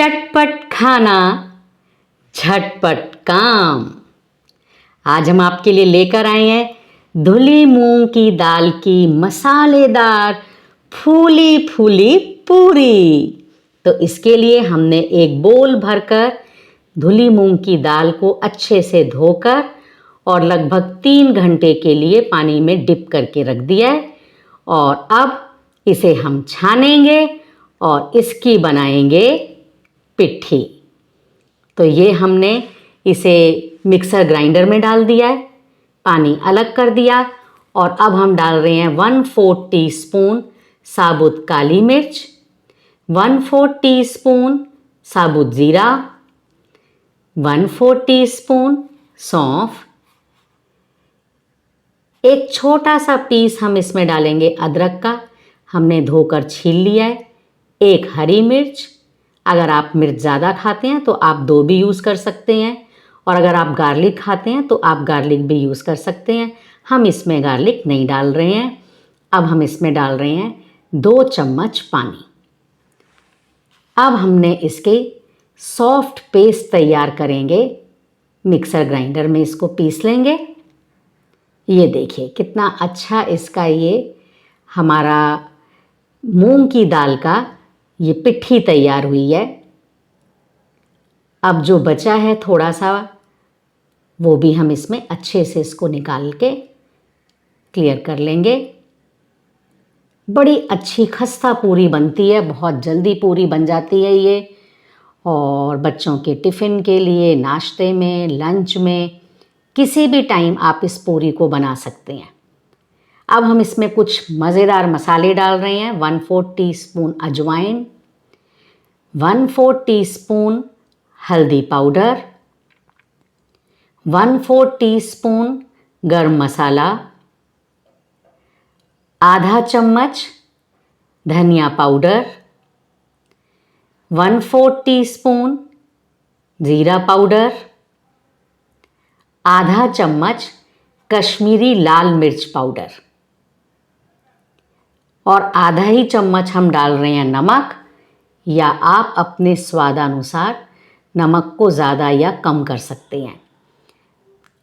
चटपट खाना झटपट काम। आज हम आपके लिए लेकर आए हैं धुली मूंग की दाल की मसालेदार फूली फूली पूरी। तो इसके लिए हमने एक बोल भरकर धुली मूंग की दाल को अच्छे से धोकर और लगभग 3 घंटे के लिए पानी में डिप करके रख दिया है। और अब इसे हम छानेंगे और इसकी बनाएंगे पिट्ठी। तो ये हमने इसे मिक्सर ग्राइंडर में डाल दिया है, पानी अलग कर दिया और अब हम डाल रहे हैं 1/4 टीस्पून साबुत काली मिर्च, 1/4 टीस्पून साबुत ज़ीरा, 1/4 टीस्पून सौंफ, एक छोटा सा पीस हम इसमें डालेंगे अदरक का, हमने धोकर छील लिया है, एक हरी मिर्च। अगर आप मिर्च ज़्यादा खाते हैं तो आप 2 भी यूज़ कर सकते हैं और अगर आप गार्लिक खाते हैं तो आप गार्लिक भी यूज़ कर सकते हैं। हम इसमें गार्लिक नहीं डाल रहे हैं। अब हम इसमें डाल रहे हैं 2 चम्मच पानी। अब हमने इसके सॉफ्ट पेस्ट तैयार करेंगे, मिक्सर ग्राइंडर में इसको पीस लेंगे। ये देखिए कितना अच्छा इसका ये हमारा मूंग की दाल का ये पिट्ठी तैयार हुई है। अब जो बचा है थोड़ा सा वो भी हम इसमें अच्छे से इसको निकाल के क्लियर कर लेंगे। बड़ी अच्छी खस्ता पूरी बनती है, बहुत जल्दी पूरी बन जाती है ये, और बच्चों के टिफ़िन के लिए, नाश्ते में, लंच में, किसी भी टाइम आप इस पूरी को बना सकते हैं। अब हम इसमें कुछ मज़ेदार मसाले डाल रहे हैं। 1/4 टीस्पून अजवाइन, 1/4 टीस्पून हल्दी पाउडर, 1/4 टीस्पून गरम मसाला, आधा चम्मच धनिया पाउडर, 1/4 टीस्पून ज़ीरा पाउडर, आधा चम्मच कश्मीरी लाल मिर्च पाउडर और आधा ही चम्मच हम डाल रहे हैं नमक, या आप अपने स्वादानुसार नमक को ज़्यादा या कम कर सकते हैं।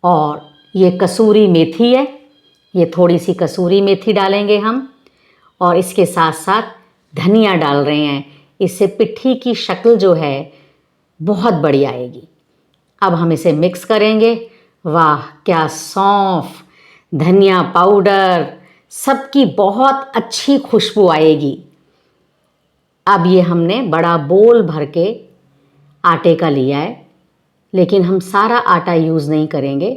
और ये कसूरी मेथी है, ये थोड़ी सी कसूरी मेथी डालेंगे हम, और इसके साथ साथ धनिया डाल रहे हैं। इससे पिट्ठी की शक्ल जो है बहुत बढ़िया आएगी। अब हम इसे मिक्स करेंगे। वाह क्या सौंफ, धनिया पाउडर, सबकी बहुत अच्छी खुशबू आएगी। अब ये हमने बड़ा बोल भर के आटे का लिया है, लेकिन हम सारा आटा यूज़ नहीं करेंगे,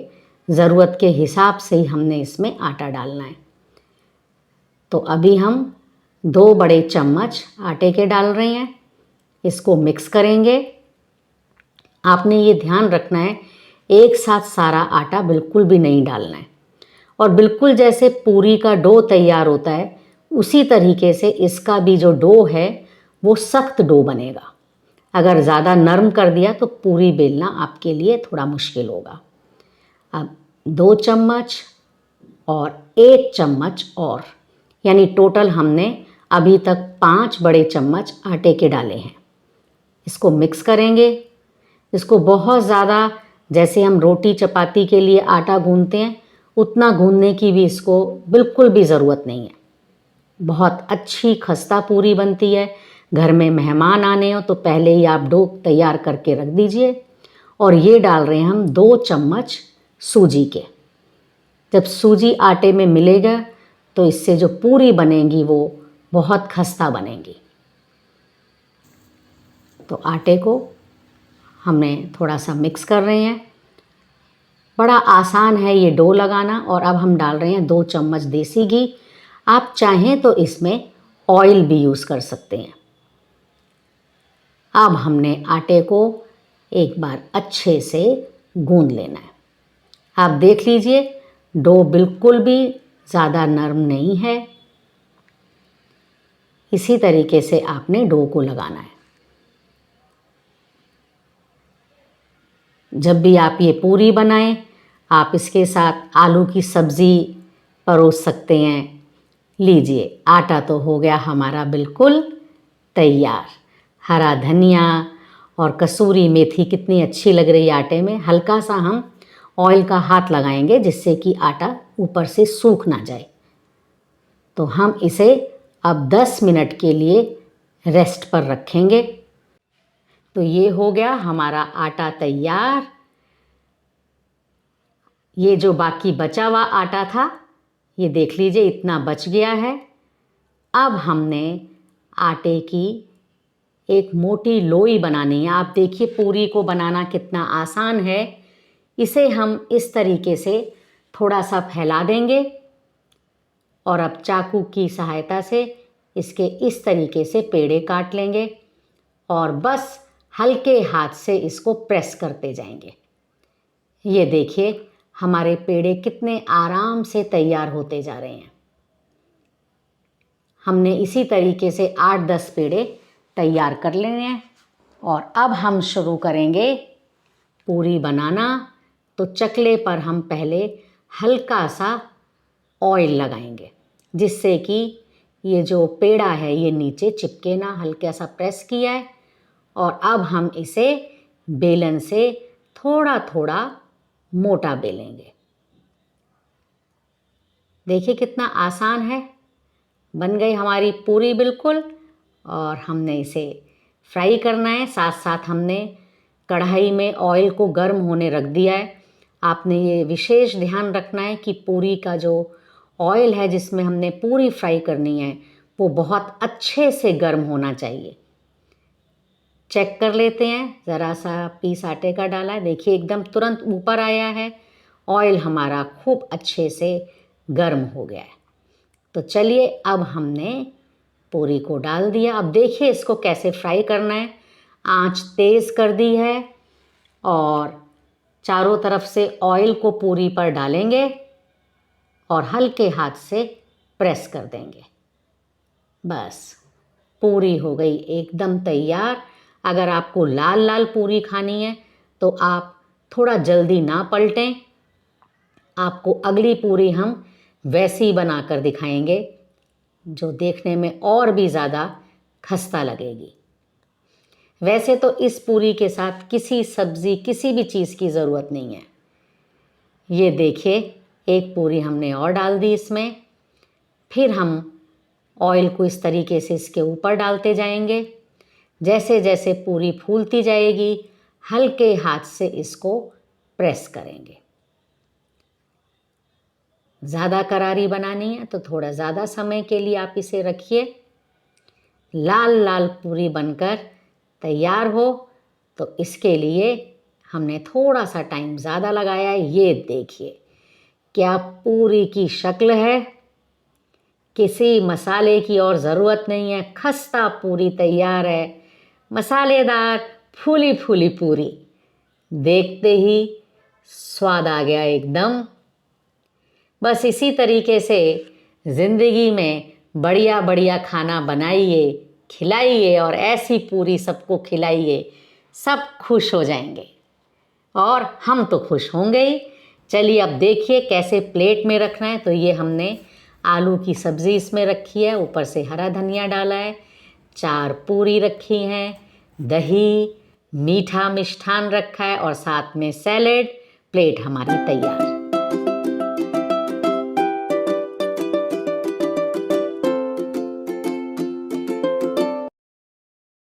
ज़रूरत के हिसाब से ही हमने इसमें आटा डालना है। तो अभी हम 2 बड़े चम्मच आटे के डाल रहे हैं, इसको मिक्स करेंगे। आपने ये ध्यान रखना है एक साथ सारा आटा बिल्कुल भी नहीं डालना है, और बिल्कुल जैसे पूरी का डो तैयार होता है उसी तरीके से इसका भी जो डो है वो सख्त डो बनेगा। अगर ज़्यादा नरम कर दिया तो पूरी बेलना आपके लिए थोड़ा मुश्किल होगा। अब 2 चम्मच और 1 चम्मच और, यानी टोटल हमने अभी तक 5 बड़े चम्मच आटे के डाले हैं। इसको मिक्स करेंगे। इसको बहुत ज़्यादा जैसे हम रोटी चपाती के लिए आटा गूंथते हैं उतना गूंथने की भी इसको बिल्कुल भी ज़रूरत नहीं है। बहुत अच्छी खस्ता पूरी बनती है। घर में मेहमान आने हो तो पहले ही आप डो तैयार करके रख दीजिए। और ये डाल रहे हैं हम 2 चम्मच सूजी के। जब सूजी आटे में मिलेगा तो इससे जो पूरी बनेगी वो बहुत खस्ता बनेगी। तो आटे को हमने थोड़ा सा मिक्स कर रहे हैं। बड़ा आसान है ये डो लगाना। और अब हम डाल रहे हैं 2 चम्मच देसी घी। आप चाहें तो इसमें ऑयल भी यूज़ कर सकते हैं। अब हमने आटे को एक बार अच्छे से गूंद लेना है। आप देख लीजिए डो बिल्कुल भी ज़्यादा नरम नहीं है। इसी तरीके से आपने डो को लगाना है। जब भी आप ये पूरी बनाएं आप इसके साथ आलू की सब्ज़ी परोस सकते हैं। लीजिए आटा तो हो गया हमारा बिल्कुल तैयार। हरा धनिया और कसूरी मेथी कितनी अच्छी लग रही है आटे में। हल्का सा हम ऑयल का हाथ लगाएंगे जिससे कि आटा ऊपर से सूख ना जाए। तो हम इसे अब 10 मिनट के लिए रेस्ट पर रखेंगे। तो ये हो गया हमारा आटा तैयार। ये जो बाकी बचा हुआ आटा था, ये देख लीजिए इतना बच गया है। अब हमने आटे की एक मोटी लोई बनानी है। आप देखिए पूरी को बनाना कितना आसान है। इसे हम इस तरीके से थोड़ा सा फैला देंगे और अब चाकू की सहायता से इसके इस तरीके से पेड़े काट लेंगे और बस हल्के हाथ से इसको प्रेस करते जाएंगे। ये देखिए हमारे पेड़े कितने आराम से तैयार होते जा रहे हैं। हमने इसी तरीके से 8-10 पेड़े तैयार कर लेने हैं और अब हम शुरू करेंगे पूरी बनाना। तो चकले पर हम पहले हल्का सा ऑयल लगाएंगे जिससे कि ये जो पेड़ा है ये नीचे चिपके ना। हल्का सा प्रेस किया है और अब हम इसे बेलन से थोड़ा थोड़ा मोटा बेलेंगे। देखिए कितना आसान है। बन गई हमारी पूरी बिल्कुल। और हमने इसे फ्राई करना है। साथ साथ हमने कढ़ाई में ऑयल को गर्म होने रख दिया है। आपने ये विशेष ध्यान रखना है कि पूरी का जो ऑयल है जिसमें हमने पूरी फ्राई करनी है वो बहुत अच्छे से गर्म होना चाहिए। चेक कर लेते हैं। ज़रा सा पीस आटे का डाला है, देखिए एकदम तुरंत ऊपर आया है। ऑयल हमारा खूब अच्छे से गर्म हो गया है। तो चलिए अब हमने पूरी को डाल दिया। अब देखिए इसको कैसे फ्राई करना है। आंच तेज़ कर दी है और चारों तरफ से ऑयल को पूरी पर डालेंगे और हल्के हाथ से प्रेस कर देंगे। बस पूरी हो गई एकदम तैयार। अगर आपको लाल लाल पूरी खानी है तो आप थोड़ा जल्दी ना पलटें। आपको अगली पूरी हम वैसी बना कर दिखाएंगे जो देखने में और भी ज़्यादा खस्ता लगेगी। वैसे तो इस पूरी के साथ किसी सब्ज़ी किसी भी चीज़ की ज़रूरत नहीं है। ये देखिए एक पूरी हमने और डाल दी इसमें। फिर हम ऑयल को इस तरीके से इसके ऊपर डालते जाएंगे। जैसे जैसे पूरी फूलती जाएगी हल्के हाथ से इसको प्रेस करेंगे। ज़्यादा करारी बनानी है तो थोड़ा ज़्यादा समय के लिए आप इसे रखिए। लाल लाल पूरी बनकर तैयार हो तो इसके लिए हमने थोड़ा सा टाइम ज़्यादा लगाया है। ये देखिए क्या पूरी की शक्ल है। किसी मसाले की और ज़रूरत नहीं है। खस्ता पूरी तैयार है। मसालेदार फूली फूली पूरी। देखते ही स्वाद आ गया एकदम। बस इसी तरीके से ज़िंदगी में बढ़िया बढ़िया खाना बनाइए, खिलाइए और ऐसी पूरी सबको खिलाइए। सब खुश हो जाएंगे और हम तो खुश होंगे ही। चलिए अब देखिए कैसे प्लेट में रखना है। तो ये हमने आलू की सब्ज़ी इसमें रखी है, ऊपर से हरा धनिया डाला है, 4 पूरी रखी हैं, दही, मीठा मिष्ठान रखा है और साथ में सैलेड। प्लेट हमारी तैयार।